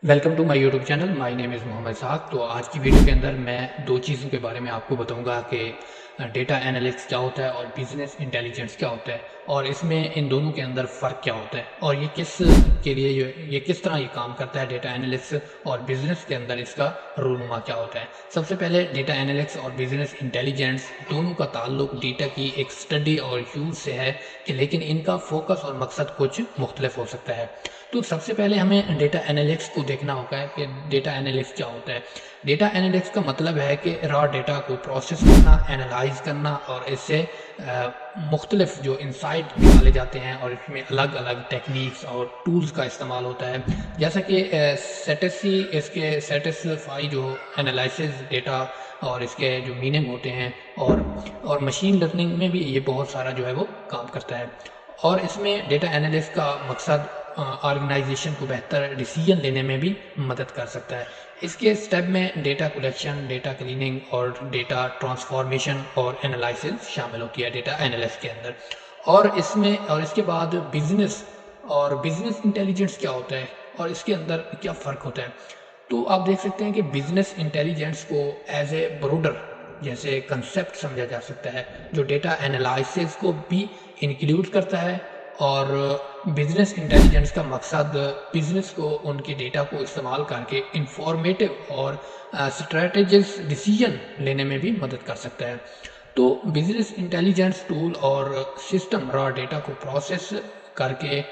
Welcome to my YouTube channel. My name is Mohammad Sahab. तो आज की वीडियो के अंदर मैं दो चीज़ों के बारे में आपको बताऊंगा कि डेटा एनालिटिक्स क्या होता है और बिजनेस इंटेलिजेंस क्या होता है, और इसमें इन दोनों के अंदर फ़र्क क्या होता है, और ये किस के लिए ये किस तरह ये काम करता है डेटा एनालिटिक्स, और बिजनेस के अंदर इसका रूनुमा क्या होता है। सबसे पहले डेटा एनालिटिक्स और बिजनेस इंटेलिजेंस दोनों का ताल्लुक डेटा की एक स्टडी और यूज़ से है, कि लेकिन इनका फोकस और मकसद कुछ मुख्तलिफ हो सकता है। तो सबसे पहले हमें डेटा एनालिटिक्स को देखना होगा कि डेटा एनालिटिक्स क्या होता है। डेटा एनालिटिक्स का मतलब है कि रॉ डेटा को प्रोसेस करना, एनालाइज करना, और इससे मुख्तलिफ जो इंसाइट निकाले जाते हैं, और इसमें अलग अलग टेक्निक्स और टूल्स का इस्तेमाल होता है, जैसा कि सेटेसी इसके सेटिस्फाई जो एनालिसिस डेटा और इसके जो मीनिंग होते हैं, और मशीन लर्निंग में भी ये बहुत सारा जो है वो काम करता है। और इसमें डेटा एनालिस्ट का मकसद ऑर्गेनाइजेशन को बेहतर डिसीजन लेने में भी मदद कर सकता है। इसके स्टेप में डेटा कलेक्शन, डेटा क्लीनिंग और डेटा ट्रांसफॉर्मेशन और एनालिसिस शामिल होती है डेटा एनालिस्ट के अंदर। और इसके बाद बिजनेस इंटेलिजेंस क्या होता है और इसके अंदर क्या फ़र्क होता है। तो आप देख सकते हैं कि बिजनेस इंटेलिजेंस को एज ए ब्रोडर जैसे कंसेप्ट समझा जा सकता है, जो डेटा एनालिसिस को भी इंक्लूड करता है। और बिजनेस इंटेलिजेंस का मकसद बिजनेस को उनके डेटा को इस्तेमाल करके इंफॉर्मेटिव और स्ट्रेटेजिक डिसीजन लेने में भी मदद कर सकता है। तो बिजनेस इंटेलिजेंस टूल और सिस्टम रॉ डेटा को प्रोसेस करके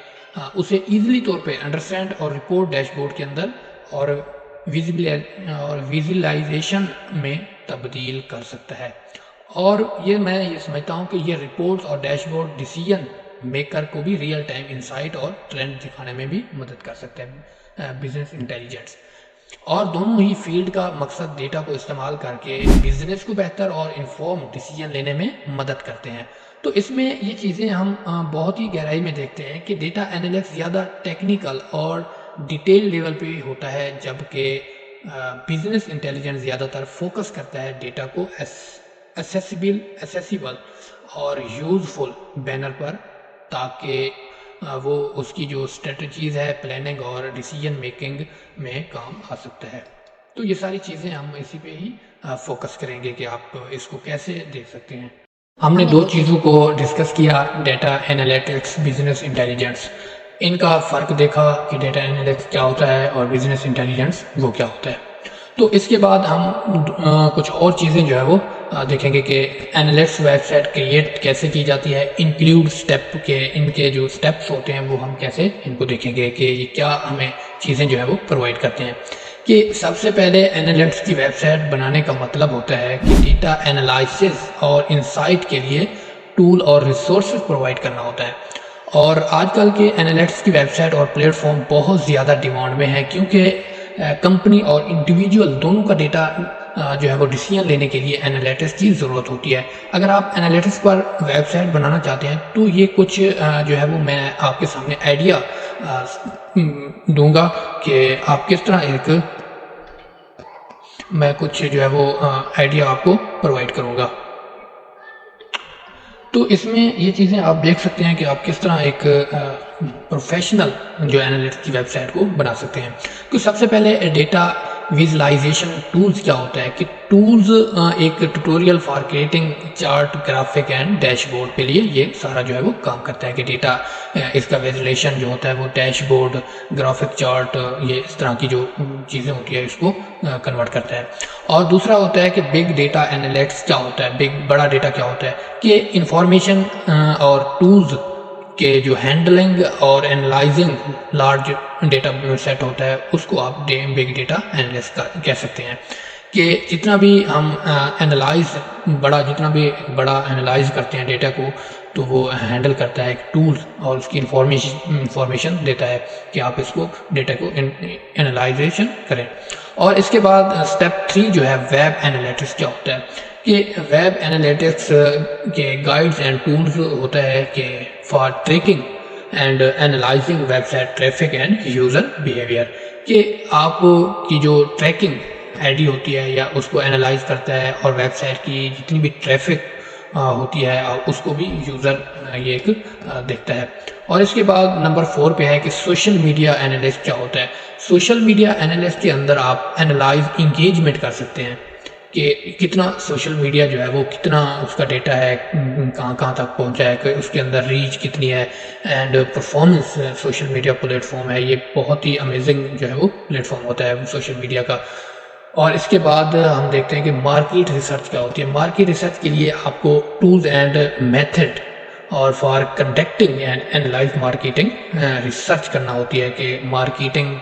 उसे ईजिली तौर पे अंडरस्टैंड और रिपोर्ट डैशबोर्ड के अंदर और विजुअलाइजेशन में तब्दील कर सकता है। और मैं ये समझता हूँ कि ये रिपोर्ट्स और डैशबोर्ड डिसीजन मेकर को भी रियल टाइम इंसाइट और ट्रेंड दिखाने में भी मदद कर सकते हैं बिजनेस इंटेलिजेंस। और दोनों ही फील्ड का मकसद डेटा को इस्तेमाल करके बिजनेस को बेहतर और इन्फॉर्म डिसीजन लेने में मदद करते हैं। तो इसमें ये चीज़ें हम बहुत ही गहराई में देखते हैं कि डेटा एनालिटिक्स ज़्यादा टेक्निकल और डिटेल लेवल पे होता है, जबकि बिजनेस इंटेलिजेंस ज़्यादातर फोकस करता है डेटा को एसेसिबल और यूज़फुल बैनर पर, ताकि वो उसकी जो स्ट्रेटजीज़ है प्लानिंग और डिसीजन मेकिंग में काम आ सकता है। तो ये सारी चीज़ें हम इसी पे ही फोकस करेंगे कि आप इसको कैसे देख सकते हैं। हमने दो चीज़ों को डिस्कस किया, डेटा एनालिटिक्स, बिजनेस इंटेलिजेंस। इनका फ़र्क देखा कि डेटा एनालिटिक्स क्या होता है और बिजनेस इंटेलिजेंस वो क्या होता है। तो इसके बाद हम कुछ और चीज़ें जो है वो देखेंगे कि एनालिटिक्स वेबसाइट क्रिएट कैसे की जाती है, इंक्लूड स्टेप के इनके जो स्टेप्स होते हैं वो हम कैसे इनको देखेंगे कि ये क्या हमें चीज़ें जो है वो प्रोवाइड करते हैं। कि सबसे पहले एनालिटिक्स की वेबसाइट बनाने का मतलब होता है कि डेटा एनालिसिस और इंसाइट के लिए टूल और रिसोर्सेज प्रोवाइड करना होता है। और आजकल के एनालिटिक्स की वेबसाइट और प्लेटफॉर्म बहुत ज़्यादा डिमांड में है, क्योंकि कंपनी और इंडिविजुअल दोनों का डेटा जो है वो डिसीजन लेने के लिए एनालिटिक्स की ज़रूरत होती है। अगर आप एनालिटिक्स पर वेबसाइट बनाना चाहते हैं तो ये कुछ जो है वो मैं आपके सामने आइडिया दूंगा कि आप किस तरह मैं कुछ जो है वो आइडिया आपको प्रोवाइड करूंगा। तो इसमें ये चीज़ें आप देख सकते हैं कि आप किस तरह एक प्रोफेशनल जो एनालिटिक्स की वेबसाइट को बना सकते हैं। तो सबसे पहले डेटा विजुअलाइजेशन टूल्स क्या होता है कि टूल्स एक tutorial for creating chart, graphic and dashboard के लिए ये सारा जो है वो काम करता है कि डेटा इसका विजुअलाइजेशन जो होता है वो डैशबोर्ड, ग्राफिक चार्ट, ये इस तरह की जो चीज़ें होती है इसको कन्वर्ट करता है। और दूसरा होता है कि बिग डेटा एनालिटिक्स क्या होता है, बड़ा डेटा क्या होता है कि इंफॉर्मेशन और टूल्स के जो हैंडलिंग और एनालाइजिंग लार्ज डेटा सेट होता है उसको आप बिग डेटा एनालिस्ट कह सकते हैं। कि जितना भी हम जितना भी बड़ा एनालाइज करते हैं डेटा को, तो वो हैंडल करता है एक टूल और उसकी इंफॉर्मेशन देता है कि आप इसको डेटा को एनालाइजेशन करें। और इसके बाद स्टेप 3 जो है वेब एनालिटिक्स क्या होता है कि वेब एनालिटिक्स के गाइड्स एंड टूल्स होता है कि for tracking and analysing website traffic and user behaviour, कि आप की जो ट्रैकिंग आईडी होती है या उसको एनालाइज करता है और वेबसाइट की जितनी भी ट्रैफिक ہوتی ہے اس کو بھی یوزر یہ ایک دیکھتا ہے۔ اور اس کے بعد نمبر 4 پہ ہے کہ سوشل میڈیا انالسٹ کیا ہوتا ہے۔ سوشل میڈیا انالسٹ کے اندر آپ انالائز انگیجمنٹ کر سکتے ہیں کہ کتنا سوشل میڈیا جو ہے وہ کتنا اس کا ڈیٹا ہے، کہاں کہاں تک پہنچا ہے، کہ اس کے اندر ریچ کتنی ہے and performance social media plate form ہے، یہ بہت ہی امیزنگ جو ہے وہ پلیٹ فارم ہوتا ہے سوشل میڈیا کا۔ اور اس کے بعد ہم دیکھتے ہیں کہ مارکیٹ ریسرچ کیا ہوتی ہے۔ مارکیٹ ریسرچ کے لیے آپ کو ٹولز اینڈ میتھڈ اور for conducting and analyse marketing research کرنا ہوتی ہے کہ مارکیٹنگ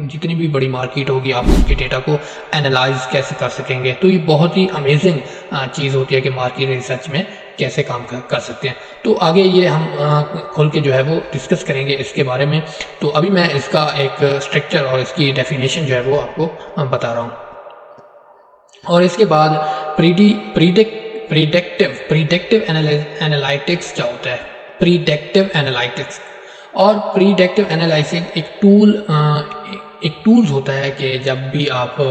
جتنی بھی بڑی مارکیٹ ہوگی آپ اس کے ڈیٹا کو اینالائز کیسے کر سکیں گے۔ تو یہ بہت ہی امیزنگ چیز ہوتی ہے کہ مارکیٹ ریسرچ میں کیسے کام کر سکتے ہیں۔ تو آگے یہ ہم کھول کے جو ہے وہ ڈسکس کریں گے اس کے بارے میں۔ تو ابھی میں اس کا ایک اسٹرکچر اور اس کی ڈیفینیشن جو ہے وہ آپ کو بتا رہا ہوں۔ اور اس کے بعد پریڈکٹیو انالائٹکس کیا ہوتا ہے۔ پریڈکٹیو انالائٹکس اور پریڈکٹیو انالائسنگ ایک ٹولز ہوتا ہے کہ جب بھی آپ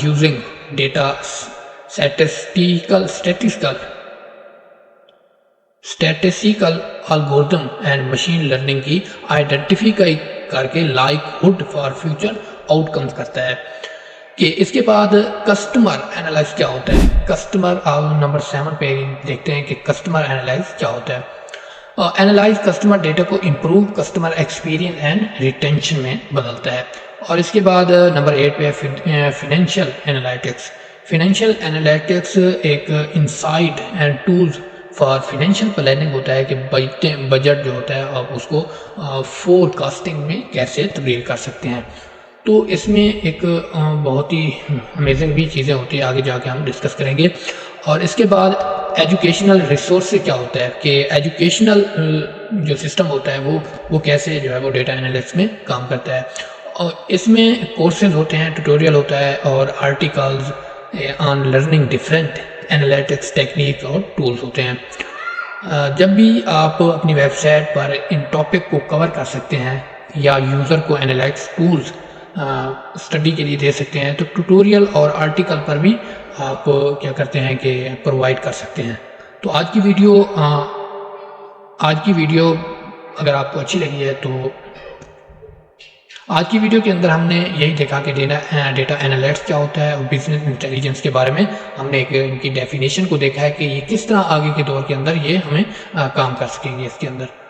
using data statistical algorithm and machine learning کی آئیڈینٹیفائی کر کے لائکہڈ فار فیوچر آؤٹ کمز کرتا ہے۔ کہ اس کے بعد کسٹمر انالائز کیا ہوتا ہے۔ کسٹمر نمبر 7 پہ دیکھتے ہیں کہ کسٹمر انالائز کیا ہوتا ہے۔ انالائز کسٹمر ڈیٹا کو improve customer experience and retention میں بدلتا ہے۔ اور اس کے بعد نمبر 8 پہ فائنینشیل انالائٹکس۔ فائنینشیل انالائٹکس ایک insight and tools for financial planning ہوتا ہے کہ بجٹ جو ہوتا ہے آپ اس کو فور کاسٹنگ میں کیسے تبدیل کر سکتے ہیں۔ تو اس میں ایک بہت ہی امیزنگ بھی چیزیں ہوتی ہیں، آگے جا کے ہم ڈسکس کریں گے۔ اور اس کے بعد ایجوکیشنل ریسورس سے کیا ہوتا ہے کہ ایجوکیشنل جو سسٹم ہوتا ہے وہ کیسے جو ہے وہ ڈیٹا انالسٹ میں کام کرتا ہے۔ اور اس میں کورسز ہوتے ہیں، ٹیوٹوریل ہوتا ہے اور articles on learning different analytics technique اور ٹولز ہوتے ہیں۔ جب بھی آپ اپنی ویب سائٹ پر ان ٹاپک کو کور کر سکتے ہیں یا یوزر کو انالیٹکس ٹولز اسٹڈی کے لیے دے سکتے ہیں تو ٹیوٹوریل اور آرٹیکل پر بھی آپ کیا کرتے ہیں کہ پرووائڈ کر سکتے ہیں۔ تو آج کی ویڈیو اگر آپ کو اچھی لگی ہے تو آج کی ویڈیو کے اندر ہم نے یہی دیکھا کہ ڈیٹا انالسٹ کیا ہوتا ہے اور بزنس انٹیلیجنس کے بارے میں ہم نے ان کی ڈیفینیشن کو دیکھا ہے کہ یہ کس طرح آگے کے دور کے اندر یہ ہمیں کام کر سکیں گے اس کے اندر۔